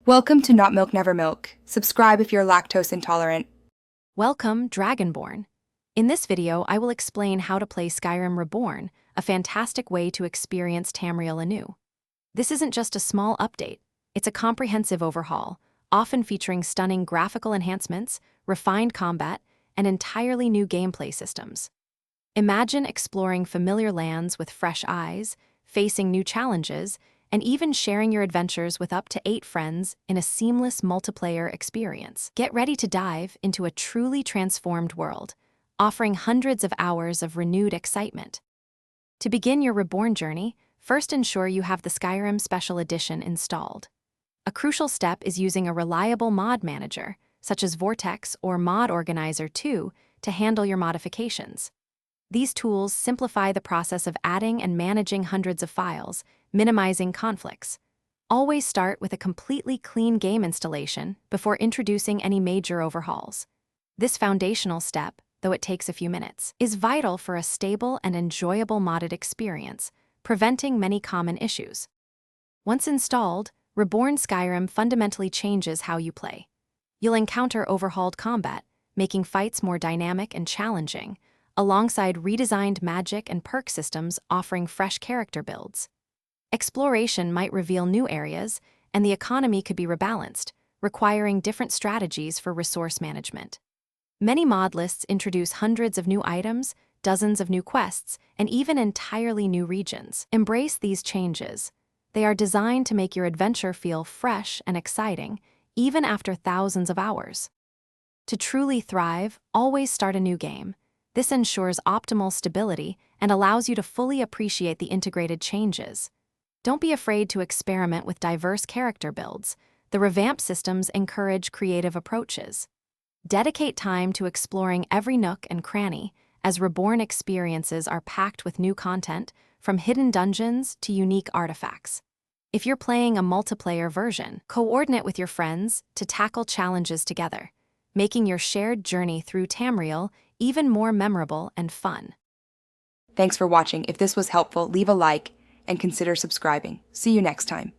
Welcome to Not Milk Never Milk. Subscribe if you're lactose intolerant. Welcome, Dragonborn. In this video, I will explain how to play Skyrim Reborn, a fantastic way to experience Tamriel anew. This isn't just a small update, it's a comprehensive overhaul, often featuring stunning graphical enhancements, refined combat, and entirely new gameplay systems. Imagine exploring familiar lands with fresh eyes, facing new challenges, and even sharing your adventures with up to 8 friends in a seamless multiplayer experience. Get ready to dive into a truly transformed world, offering hundreds of hours of renewed excitement. To begin your Reborn journey, first ensure you have the Skyrim Special Edition installed. A crucial step is using a reliable mod manager, such as Vortex or Mod Organizer 2, to handle your modifications. These tools simplify the process of adding and managing hundreds of files, minimizing conflicts. Always start with a completely clean game installation before introducing any major overhauls. This foundational step, though it takes a few minutes, is vital for a stable and enjoyable modded experience, preventing many common issues. Once installed, Reborn Skyrim fundamentally changes how you play. You'll encounter overhauled combat, making fights more dynamic and challenging, alongside redesigned magic and perk systems offering fresh character builds. Exploration might reveal new areas, and the economy could be rebalanced, requiring different strategies for resource management. Many mod lists introduce hundreds of new items, dozens of new quests, and even entirely new regions. Embrace these changes. They are designed to make your adventure feel fresh and exciting, even after thousands of hours. To truly thrive, always start a new game. This ensures optimal stability and allows you to fully appreciate the integrated changes. Don't be afraid to experiment with diverse character builds. The revamped systems encourage creative approaches. Dedicate time to exploring every nook and cranny, as Reborn experiences are packed with new content, from hidden dungeons to unique artifacts. If you're playing a multiplayer version, coordinate with your friends to tackle challenges together, making your shared journey through Tamriel even more memorable and fun. Thanks for watching. If this was helpful, leave a like and consider subscribing. See you next time.